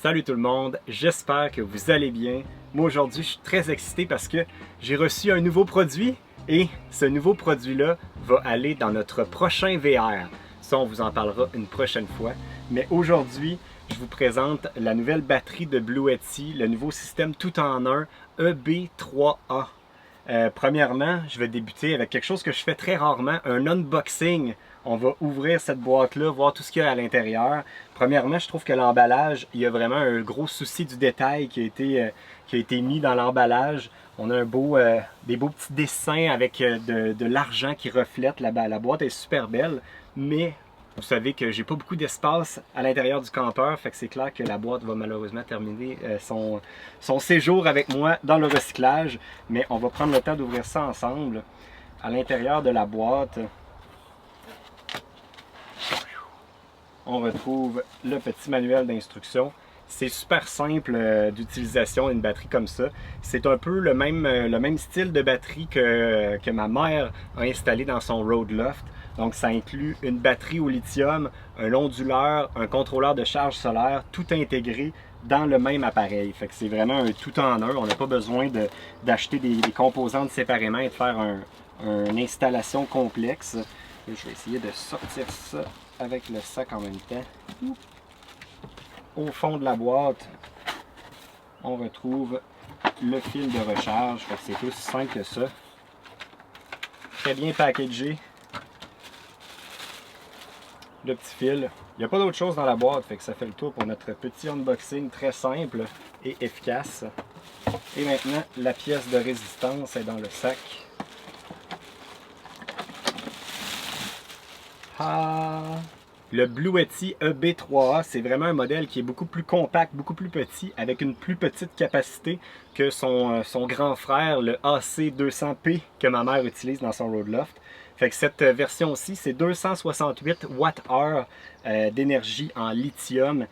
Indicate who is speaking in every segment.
Speaker 1: Salut tout le monde, j'espère que vous allez bien. Moi aujourd'hui je suis très excité parce que j'ai reçu un nouveau produit et ce nouveau produit-là va aller dans notre prochain VR. Ça on vous en parlera une prochaine fois. Mais aujourd'hui je vous présente la nouvelle batterie de Blue Yeti, le nouveau système tout en un EB3A. Premièrement, je vais débuter avec quelque chose que je fais très rarement, un unboxing. On va ouvrir cette boîte-là, voir tout ce qu'il y a à l'intérieur. Premièrement, je trouve que l'emballage, il y a vraiment un gros souci du détail qui a été mis dans l'emballage. On a des beaux petits dessins avec de l'argent qui reflète. La boîte est super belle, mais vous savez que j'ai pas beaucoup d'espace à l'intérieur du campeur, fait que c'est clair que la boîte va malheureusement terminer son séjour avec moi dans le recyclage. Mais on va prendre le temps d'ouvrir ça ensemble. À l'intérieur de la boîte, on retrouve le petit manuel d'instruction. C'est super simple d'utilisation une batterie comme ça. C'est un peu le même style de batterie que ma mère a installé dans son Road Loft. Donc ça inclut une batterie au lithium, un onduleur, un contrôleur de charge solaire, tout intégré dans le même appareil. Fait que c'est vraiment un tout en un. On n'a pas besoin d'acheter des composantes séparément et de faire une installation complexe. Et je vais essayer de sortir ça avec le sac en même temps. Au fond de la boîte, on retrouve le fil de recharge. Fait que c'est aussi simple que ça. Très bien packagé. Le petit fil. Il n'y a pas d'autre chose dans la boîte, fait que ça fait le tour pour notre petit unboxing très simple et efficace. Et maintenant, la pièce de résistance est dans le sac. Ah! Le Blue Yeti EB3A, c'est vraiment un modèle qui est beaucoup plus compact, beaucoup plus petit, avec une plus petite capacité que son grand frère, le AC200P, que ma mère utilise dans son Road Loft. Fait que cette version-ci, c'est 268 Wh d'énergie en lithium.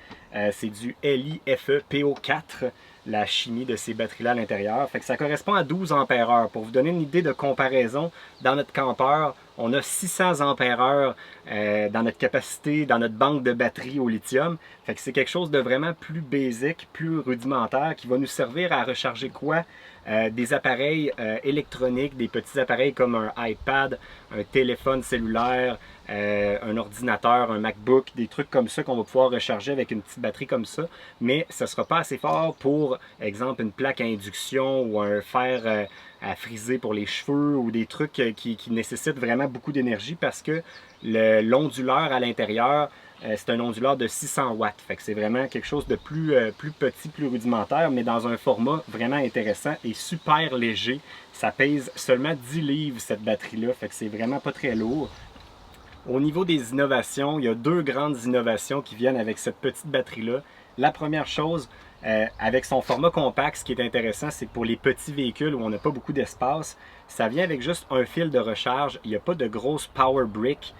Speaker 1: C'est du LiFePO4, la chimie de ces batteries-là à l'intérieur. Fait que ça correspond à 12 ampères-heure. Pour vous donner une idée de comparaison, dans notre campeur, on a 600 ampères-heure dans notre capacité, dans notre banque de batterie au lithium. Fait que c'est quelque chose de vraiment plus basique, plus rudimentaire, qui va nous servir à recharger quoi? Des appareils électroniques, des petits appareils comme un iPad, un téléphone cellulaire, un ordinateur, un MacBook, des trucs comme ça qu'on va pouvoir recharger avec une petite batterie comme ça, mais ce ne sera pas assez fort pour, exemple, une plaque à induction ou un fer à friser pour les cheveux ou des trucs qui nécessitent vraiment beaucoup d'énergie parce que l'onduleur à l'intérieur, c'est un onduleur de 600 watts. Fait que c'est vraiment quelque chose de plus petit, plus rudimentaire, mais dans un format vraiment intéressant et super léger. Ça pèse seulement 10 livres cette batterie-là, fait que c'est vraiment pas très lourd. Au niveau des innovations, il y a deux grandes innovations qui viennent avec cette petite batterie-là. La première chose, avec son format compact, ce qui est intéressant, c'est que pour les petits véhicules où on n'a pas beaucoup d'espace, ça vient avec juste un fil de recharge. Il n'y a pas de grosse power brick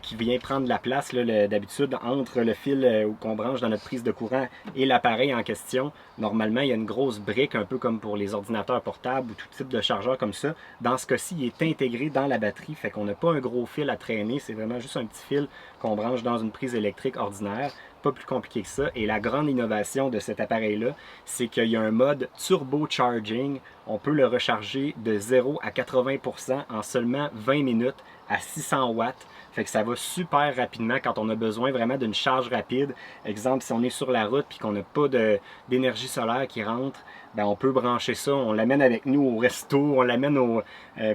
Speaker 1: qui vient prendre la place d'habitude entre le fil qu'on branche dans notre prise de courant et l'appareil en question. Normalement, il y a une grosse brique, un peu comme pour les ordinateurs portables ou tout type de chargeur comme ça. Dans ce cas-ci, il est intégré dans la batterie, fait qu'on n'a pas un gros fil à traîner. C'est vraiment juste un petit fil qu'on branche dans une prise électrique ordinaire. Pas plus compliqué que ça. Et la grande innovation de cet appareil-là, c'est qu'il y a un mode turbo charging. On peut le recharger de 0 à 80% en seulement 20 minutes à 600 watts. Fait que ça va super rapidement quand on a besoin vraiment d'une charge rapide. Exemple, si on est sur la route et qu'on n'a pas d'énergie solaire qui rentre, ben on peut brancher ça, on l'amène avec nous au resto, on l'amène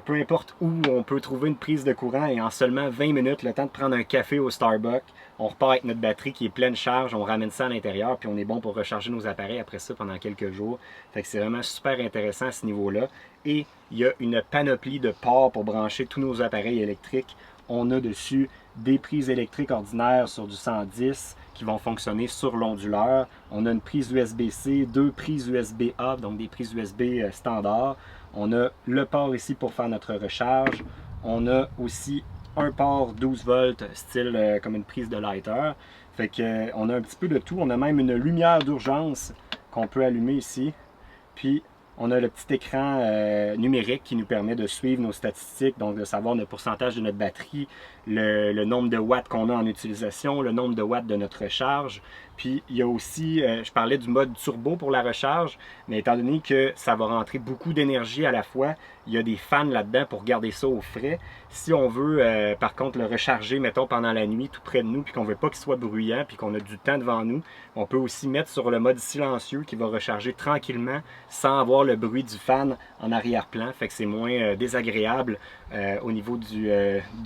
Speaker 1: peu importe où on peut trouver une prise de courant et en seulement 20 minutes, le temps de prendre un café au Starbucks, on repart avec notre batterie qui est pleine charge, on ramène ça à l'intérieur puis on est bon pour recharger nos appareils après ça pendant quelques jours. Fait que c'est vraiment super intéressant à ce niveau-là. Et il y a une panoplie de ports pour brancher tous nos appareils électriques. On a dessus des prises électriques ordinaires sur du 110 qui vont fonctionner sur l'onduleur. On a une prise USB-C, deux prises USB-A, donc des prises USB standards. On a le port ici pour faire notre recharge. On a aussi un port 12 volts, style comme une prise de lighter. Fait que on a un petit peu de tout. On a même une lumière d'urgence qu'on peut allumer ici. Puis on a le petit écran numérique qui nous permet de suivre nos statistiques, donc de savoir le pourcentage de notre batterie, le nombre de watts qu'on a en utilisation, le nombre de watts de notre recharge. Puis il y a aussi, je parlais du mode turbo pour la recharge, mais étant donné que ça va rentrer beaucoup d'énergie à la fois, il y a des fans là-dedans pour garder ça au frais. Si on veut par contre le recharger, mettons pendant la nuit tout près de nous, puis qu'on ne veut pas qu'il soit bruyant, puis qu'on a du temps devant nous, on peut aussi mettre sur le mode silencieux qui va recharger tranquillement sans avoir le bruit du fan en arrière-plan, fait que c'est moins désagréable au niveau du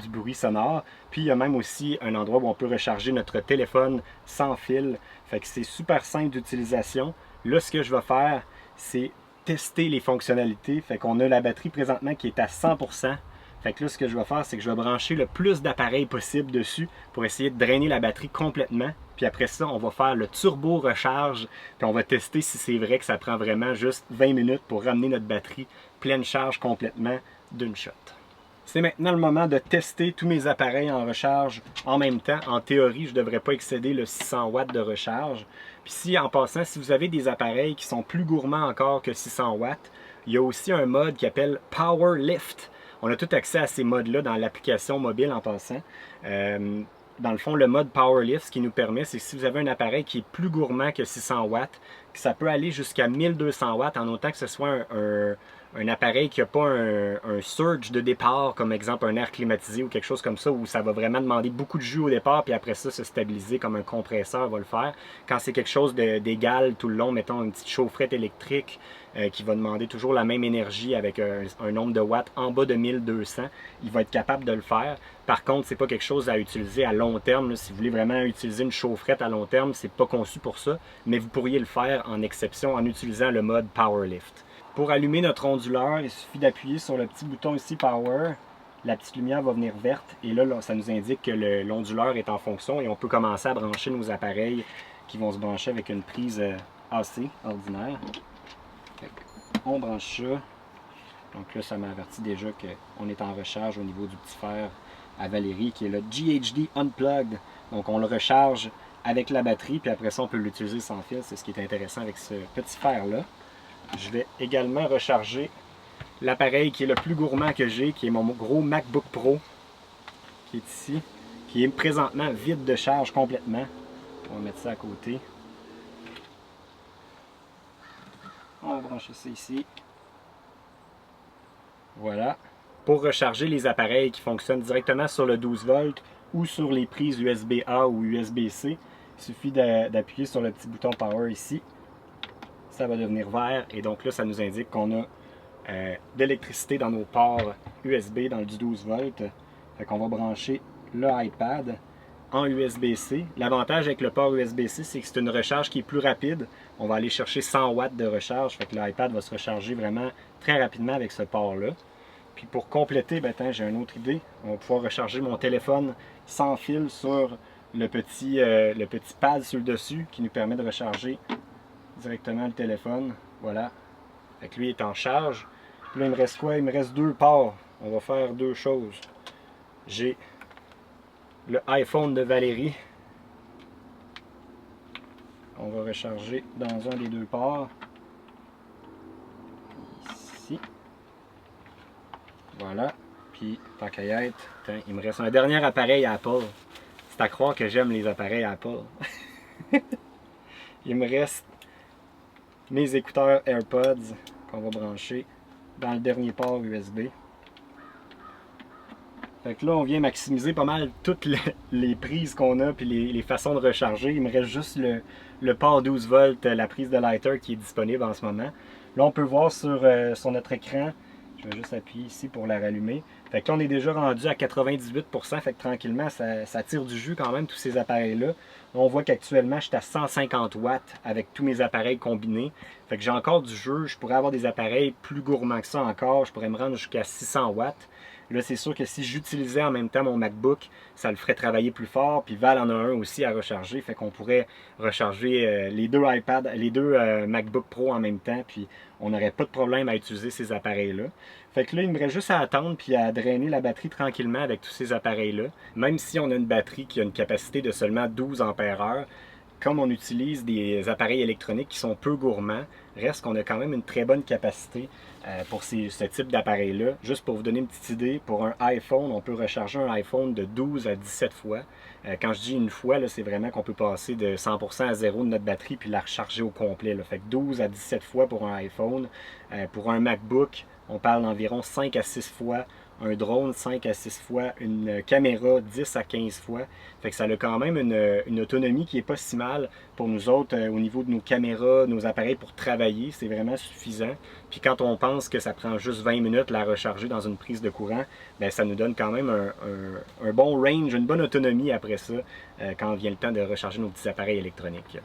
Speaker 1: bruit sonore. Puis il y a même aussi un endroit où on peut recharger notre téléphone sans fil. Fait que c'est super simple d'utilisation. Là, ce que je vais faire, c'est tester les fonctionnalités. Fait qu'on a la batterie présentement qui est à 100%. Fait que là, ce que je vais faire, c'est que je vais brancher le plus d'appareils possible dessus pour essayer de drainer la batterie complètement. Puis après ça, on va faire le turbo recharge. Puis on va tester si c'est vrai que ça prend vraiment juste 20 minutes pour ramener notre batterie pleine charge complètement d'une shot. C'est maintenant le moment de tester tous mes appareils en recharge en même temps. En théorie, je ne devrais pas excéder le 600 watts de recharge. Puis si, en passant, si vous avez des appareils qui sont plus gourmands encore que 600 watts, il y a aussi un mode qui s'appelle Power Lift. On a tout accès à ces modes-là dans l'application mobile en passant. Dans le fond, le mode Power Lift, ce qui nous permet, c'est que si vous avez un appareil qui est plus gourmand que 600 watts, que ça peut aller jusqu'à 1200 watts en autant que ce soit un appareil qui n'a pas un surge de départ, comme exemple un air climatisé ou quelque chose comme ça, où ça va vraiment demander beaucoup de jus au départ, puis après ça se stabiliser comme un compresseur va le faire. Quand c'est quelque chose d'égal tout le long, mettons une petite chaufferette électrique qui va demander toujours la même énergie avec un nombre de watts en bas de 1200, il va être capable de le faire. Par contre, c'est pas quelque chose à utiliser à long terme. Là. Si vous voulez vraiment utiliser une chaufferette à long terme, c'est pas conçu pour ça, mais vous pourriez le faire en exception en utilisant le mode Power Lift. Pour allumer notre onduleur, il suffit d'appuyer sur le petit bouton ici Power. La petite lumière va venir verte et là, ça nous indique que l'onduleur est en fonction et on peut commencer à brancher nos appareils qui vont se brancher avec une prise AC ordinaire. On branche ça. Donc là, ça m'avertit déjà qu'on est en recharge au niveau du petit fer à Valérie qui est le GHD Unplugged. Donc on le recharge avec la batterie puis après ça, on peut l'utiliser sans fil. C'est ce qui est intéressant avec ce petit fer-là. Je vais également recharger l'appareil qui est le plus gourmand que j'ai, qui est mon gros MacBook Pro, qui est ici, qui est présentement vide de charge complètement. On va mettre ça à côté. On va brancher ça ici. Voilà. Pour recharger les appareils qui fonctionnent directement sur le 12 volts ou sur les prises USB-A ou USB-C, il suffit d'appuyer sur le petit bouton Power ici. Ça va devenir vert et donc là ça nous indique qu'on a d'électricité dans nos ports USB dans le 12 volts. Fait qu'on va brancher le iPad en USB-C. L'avantage avec le port USB-C, c'est que c'est une recharge qui est plus rapide. On va aller chercher 100 watts de recharge, fait que l'iPad va se recharger vraiment très rapidement avec ce port-là. Puis pour compléter, j'ai une autre idée. On va pouvoir recharger mon téléphone sans fil sur le petit pad sur le dessus qui nous permet de recharger directement le téléphone. Voilà. Fait que lui est en charge. Puis là, il me reste quoi? Il me reste deux ports. On va faire deux choses. J'ai le iPhone de Valérie. On va recharger dans un des deux ports. Ici. Voilà. Puis, tant qu'à y être, il me reste un dernier appareil Apple. C'est à croire que j'aime les appareils Apple. Il me reste mes écouteurs AirPods qu'on va brancher dans le dernier port USB. Fait que là, on vient maximiser pas mal toutes les prises qu'on a puis les façons de recharger. Il me reste juste le port 12 volts, la prise de lighter qui est disponible en ce moment. Là, on peut voir sur notre écran, je vais juste appuyer ici pour la rallumer. Fait que là, on est déjà rendu à 98%, fait que tranquillement, ça tire du jus quand même, tous ces appareils-là. On voit qu'actuellement, je suis à 150 watts avec tous mes appareils combinés. Fait que j'ai encore du jeu, je pourrais avoir des appareils plus gourmands que ça encore, je pourrais me rendre jusqu'à 600 watts. Là, c'est sûr que si j'utilisais en même temps mon MacBook, ça le ferait travailler plus fort. Puis Val en a un aussi à recharger. Fait qu'on pourrait recharger les deux iPads, les deux MacBook Pro en même temps. Puis on n'aurait pas de problème à utiliser ces appareils-là. Fait que là, il me reste juste à attendre puis à drainer la batterie tranquillement avec tous ces appareils-là. Même si on a une batterie qui a une capacité de seulement 12 ampères-heure, comme on utilise des appareils électroniques qui sont peu gourmands, reste qu'on a quand même une très bonne capacité pour ce type d'appareil-là. Juste pour vous donner une petite idée, pour un iPhone, on peut recharger un iPhone de 12 à 17 fois. Quand je dis une fois, c'est vraiment qu'on peut passer de 100% à zéro de notre batterie puis la recharger au complet. Là. Fait que 12 à 17 fois pour un iPhone. Pour un MacBook, on parle d'environ 5 à 6 fois. Un drone 5 à 6 fois, une caméra 10 à 15 fois. Fait que ça a quand même une autonomie qui n'est pas si mal pour nous autres au niveau de nos caméras, nos appareils pour travailler. C'est vraiment suffisant. Puis quand on pense que ça prend juste 20 minutes la recharger dans une prise de courant, bien, ça nous donne quand même un bon range, une bonne autonomie après ça quand vient le temps de recharger nos petits appareils électroniques.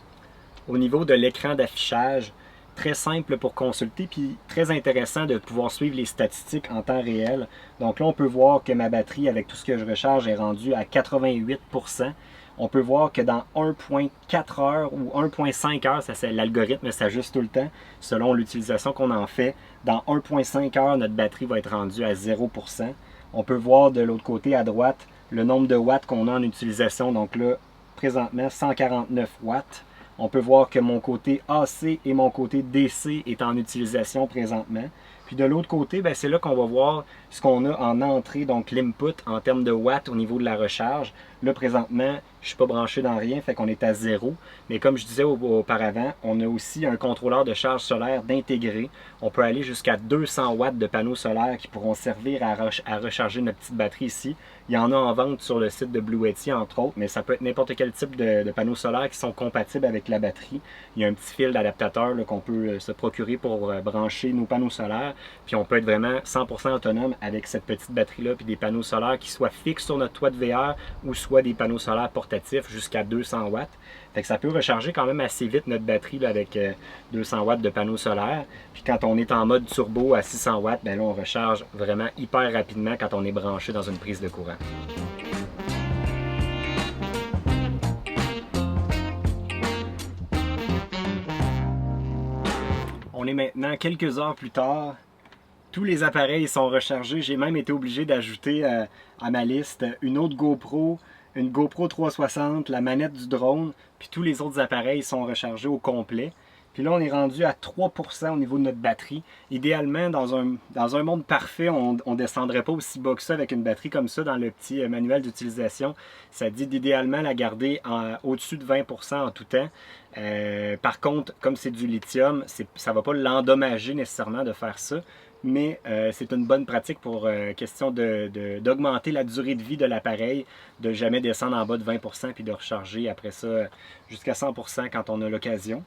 Speaker 1: Au niveau de l'écran d'affichage, très simple pour consulter, puis très intéressant de pouvoir suivre les statistiques en temps réel. Donc là, on peut voir que ma batterie, avec tout ce que je recharge, est rendue à 88%. On peut voir que dans 1.4 heures ou 1.5 heures, ça c'est l'algorithme s'ajuste tout le temps, selon l'utilisation qu'on en fait. Dans 1.5 heures, notre batterie va être rendue à 0%. On peut voir de l'autre côté à droite le nombre de watts qu'on a en utilisation. Donc là, présentement, 149 watts. On peut voir que mon côté AC et mon côté DC est en utilisation présentement. Puis de l'autre côté, c'est là qu'on va voir ce qu'on a en entrée, donc l'input en termes de watts au niveau de la recharge. Là, présentement, je ne suis pas branché dans rien, fait qu'on est à 0. Mais comme je disais auparavant, on a aussi un contrôleur de charge solaire d'intégrer. On peut aller jusqu'à 200 watts de panneaux solaires qui pourront servir à recharger notre petite batterie ici. Il y en a en vente sur le site de Blue Yeti, entre autres, mais ça peut être n'importe quel type de panneaux solaires qui sont compatibles avec la batterie. Il y a un petit fil d'adaptateur qu'on peut se procurer pour brancher nos panneaux solaires. Puis on peut être vraiment 100% autonome avec cette petite batterie-là, puis des panneaux solaires qui soient fixes sur notre toit de VR ou soit des panneaux solaires portatifs jusqu'à 200 watts. Fait que ça peut recharger quand même assez vite notre batterie là, avec 200 watts de panneaux solaires. Puis quand on est en mode turbo à 600 watts, là on recharge vraiment hyper rapidement quand on est branché dans une prise de courant. On est maintenant quelques heures plus tard. Tous les appareils sont rechargés. J'ai même été obligé d'ajouter à ma liste une autre GoPro, une GoPro 360, la manette du drone, puis tous les autres appareils sont rechargés au complet. Puis là, on est rendu à 3% au niveau de notre batterie. Idéalement, dans un monde parfait, on ne descendrait pas aussi bas que ça avec une batterie comme ça dans le petit manuel d'utilisation. Ça dit d'idéalement la garder au-dessus de 20% en tout temps. Par contre, comme c'est du lithium, ça ne va pas l'endommager nécessairement de faire ça. Mais c'est une bonne pratique pour question d'augmenter la durée de vie de l'appareil, de jamais descendre en bas de 20% puis de recharger après ça jusqu'à 100% quand on a l'occasion.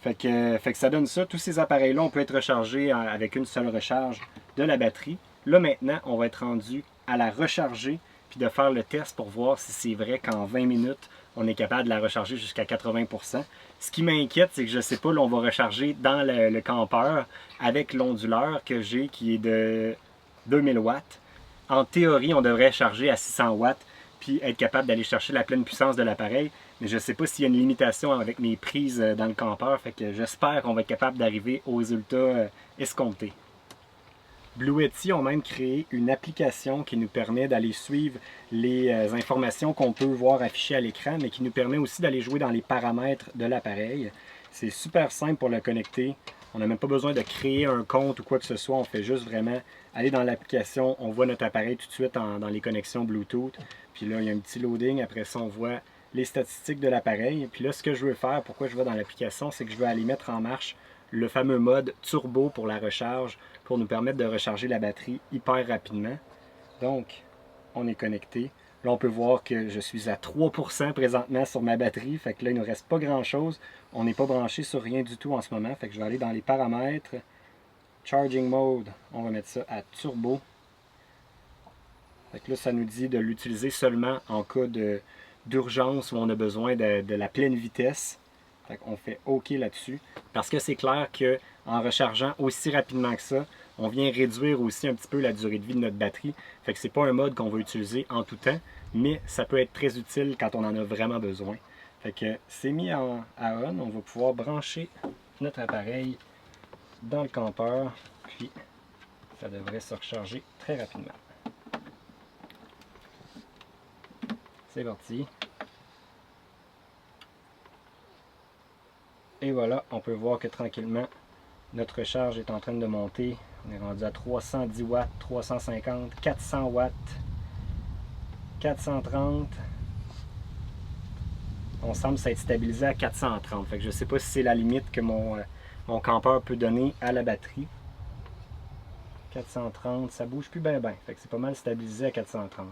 Speaker 1: Fait que ça donne ça. Tous ces appareils-là, on peut être rechargés avec une seule recharge de la batterie. Là maintenant, on va être rendu à la recharger puis de faire le test pour voir si c'est vrai qu'en 20 minutes, on est capable de la recharger jusqu'à 80%. Ce qui m'inquiète, c'est que je ne sais pas, là, on va recharger dans le campeur avec l'onduleur que j'ai qui est de 2000 watts. En théorie, on devrait charger à 600 watts puis être capable d'aller chercher la pleine puissance de l'appareil. Mais je ne sais pas s'il y a une limitation avec mes prises dans le campeur. Fait que j'espère qu'on va être capable d'arriver aux résultats escomptés. Blue Yeti ont même créé une application qui nous permet d'aller suivre les informations qu'on peut voir affichées à l'écran, mais qui nous permet aussi d'aller jouer dans les paramètres de l'appareil. C'est super simple pour le connecter. On n'a même pas besoin de créer un compte ou quoi que ce soit. On fait juste vraiment aller dans l'application. On voit notre appareil tout de suite dans les connexions Bluetooth. Puis là, il y a un petit loading. Après ça, on voit les statistiques de l'appareil. Puis là, ce que je veux faire, pourquoi je vais dans l'application, c'est que je veux aller mettre en marche le fameux mode turbo pour la recharge, pour nous permettre de recharger la batterie hyper rapidement. Donc, on est connecté. Là, on peut voir que je suis à 3% présentement sur ma batterie. Fait que là, il ne nous reste pas grand-chose. On n'est pas branché sur rien du tout en ce moment. Fait que je vais aller dans les paramètres. Charging mode, on va mettre ça à turbo. Fait que là, ça nous dit de l'utiliser seulement en cas d'urgence où on a besoin de la pleine vitesse. Fait qu'on fait OK là-dessus. Parce que c'est clair qu'en rechargeant aussi rapidement que ça, on vient réduire aussi un petit peu la durée de vie de notre batterie. Fait que c'est pas un mode qu'on va utiliser en tout temps, mais ça peut être très utile quand on en a vraiment besoin. Fait que c'est mis à on. On va pouvoir brancher notre appareil dans le campeur, puis ça devrait se recharger très rapidement. C'est parti. Et voilà, on peut voir que tranquillement, notre recharge est en train de monter. On est rendu à 310 watts, 350, 400 watts, 430. On semble s'être stabilisé à 430. Fait que je ne sais pas si c'est la limite que mon campeur peut donner à la batterie. 430, ça bouge plus bien. Fait que c'est pas mal stabilisé à 430.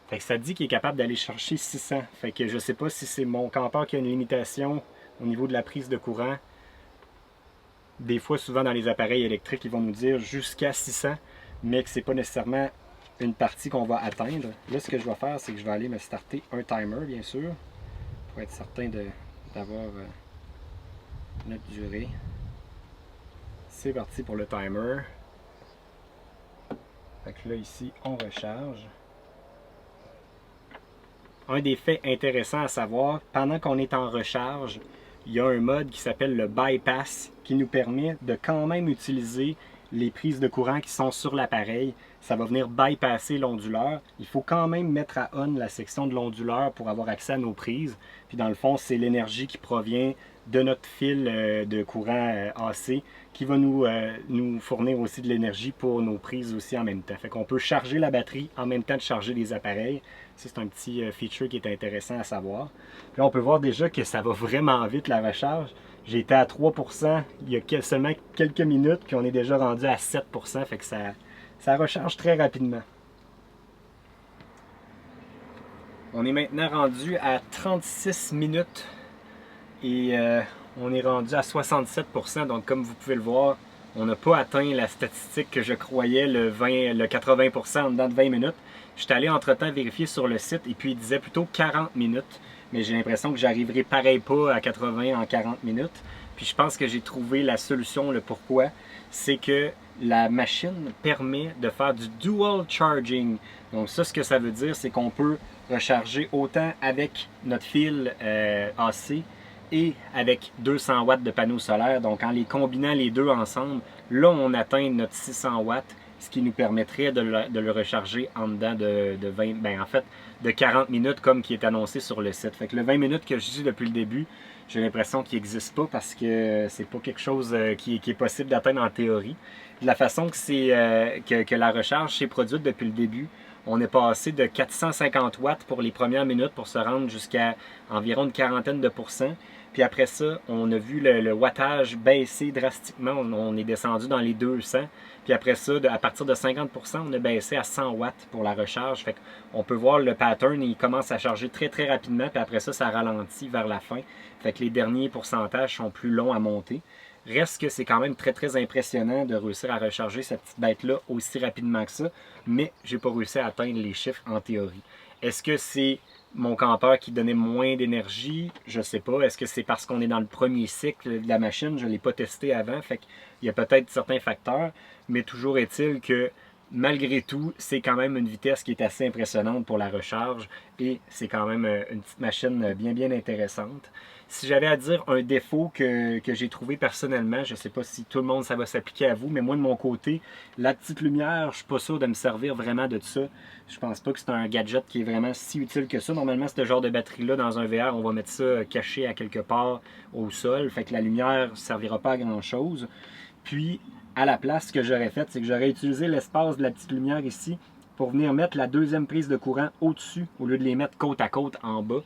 Speaker 1: Fait que ça dit qu'il est capable d'aller chercher 600. Fait que je sais pas si c'est mon campeur qui a une limitation au niveau de la prise de courant. Des fois, souvent dans les appareils électriques, ils vont nous dire jusqu'à 600, mais que c'est pas nécessairement une partie qu'on va atteindre. Là, ce que je vais faire, c'est que je vais aller me starter un timer, bien sûr, pour être certain d'avoir notre durée. C'est parti pour le timer. Fait que là, ici, on recharge. Un des faits intéressants à savoir, pendant qu'on est en recharge, il y a un mode qui s'appelle le bypass qui nous permet de quand même utiliser les prises de courant qui sont sur l'appareil. Ça va venir bypasser l'onduleur. Il faut quand même mettre à on la section de l'onduleur pour avoir accès à nos prises. Puis dans le fond, c'est l'énergie qui provient de notre fil de courant AC qui va nous fournir aussi de l'énergie pour nos prises aussi en même temps. Fait qu'on peut charger la batterie en même temps de charger les appareils. Ça, c'est un petit feature qui est intéressant à savoir. Puis là, on peut voir déjà que ça va vraiment vite la recharge. J'ai été à 3% il y a seulement quelques minutes, puis on est déjà rendu à 7%, fait que ça recharge très rapidement. On est maintenant rendu à 36 minutes et on est rendu à 67%, donc comme vous pouvez le voir, on n'a pas atteint la statistique que je croyais, le 80% en dedans de 20 minutes. Je suis allé entre-temps vérifier sur le site et puis il disait plutôt 40 minutes, mais j'ai l'impression que j'arriverai pareil pas à 80 en 40 minutes. Puis je pense que j'ai trouvé la solution, le pourquoi. C'est que la machine permet de faire du dual charging. Donc ça, ce que ça veut dire, c'est qu'on peut recharger autant avec notre fil AC et avec 200 watts de panneaux solaires. Donc en les combinant les deux ensemble, là on atteint notre 600 watts, ce qui nous permettrait de le recharger en dedans de 20, ben en fait de 40 minutes comme qui est annoncé sur le site. Fait que le 20 minutes que je dis depuis le début, j'ai l'impression qu'il n'existe pas parce que c'est pas quelque chose qui est possible d'atteindre en théorie. De la façon que la recharge s'est produite depuis le début, on est passé de 450 watts pour les premières minutes pour se rendre jusqu'à environ une quarantaine de pourcents. Puis après ça, on a vu le wattage baisser drastiquement. On est descendu dans les 200. Puis après ça, à partir de 50%, on a baissé à 100 watts pour la recharge. Fait qu'on peut voir le pattern, il commence à charger très très rapidement. Puis après ça, ça ralentit vers la fin. Fait que les derniers pourcentages sont plus longs à monter. Reste que c'est quand même très très impressionnant de réussir à recharger cette petite bête-là aussi rapidement que ça. Mais j'ai pas réussi à atteindre les chiffres en théorie. Est-ce que c'est mon campeur qui donnait moins d'énergie? Je sais pas. Est-ce que c'est parce qu'on est dans le premier cycle de la machine? Je ne l'ai pas testé avant. Fait qu'il y a peut-être certains facteurs. Mais toujours est-il que malgré tout, c'est quand même une vitesse qui est assez impressionnante pour la recharge. Et c'est quand même une petite machine bien bien intéressante. Si j'avais à dire un défaut que j'ai trouvé personnellement, je ne sais pas si tout le monde ça va s'appliquer à vous, mais moi de mon côté, la petite lumière, je ne suis pas sûr de me servir vraiment de ça. Je pense pas que c'est un gadget qui est vraiment si utile que ça. Normalement, ce genre de batterie-là, dans un VR, on va mettre ça caché à quelque part au sol. Fait que la lumière ne servira pas à grand-chose. Puis, à la place, ce que j'aurais fait, c'est que j'aurais utilisé l'espace de la petite lumière ici pour venir mettre la deuxième prise de courant au-dessus, au lieu de les mettre côte à côte en bas.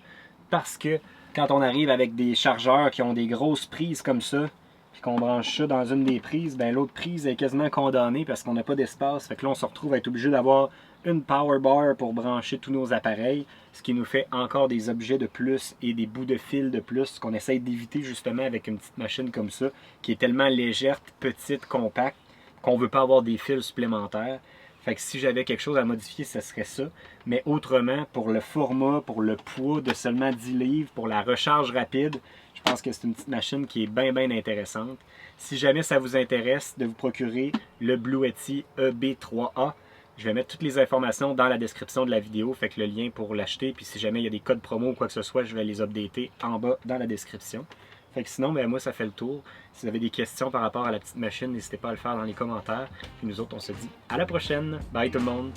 Speaker 1: Parce que quand on arrive avec des chargeurs qui ont des grosses prises comme ça, puis qu'on branche ça dans une des prises, ben l'autre prise est quasiment condamnée parce qu'on n'a pas d'espace. Fait que là, on se retrouve à être obligé d'avoir une power bar pour brancher tous nos appareils, ce qui nous fait encore des objets de plus et des bouts de fil de plus qu'on essaye d'éviter justement avec une petite machine comme ça, qui est tellement légère, petite, compacte, qu'on ne veut pas avoir des fils supplémentaires. Fait que si j'avais quelque chose à modifier, ce serait ça. Mais autrement, pour le format, pour le poids de seulement 10 livres, pour la recharge rapide, je pense que c'est une petite machine qui est bien, bien intéressante. Si jamais ça vous intéresse de vous procurer le Blue Yeti EB3A, je vais mettre toutes les informations dans la description de la vidéo, fait que le lien pour l'acheter, puis si jamais il y a des codes promo ou quoi que ce soit, je vais les updater en bas dans la description. Fait que sinon, ben moi, ça fait le tour. Si vous avez des questions par rapport à la petite machine, n'hésitez pas à le faire dans les commentaires. Puis nous autres, on se dit à la prochaine. Bye tout le monde!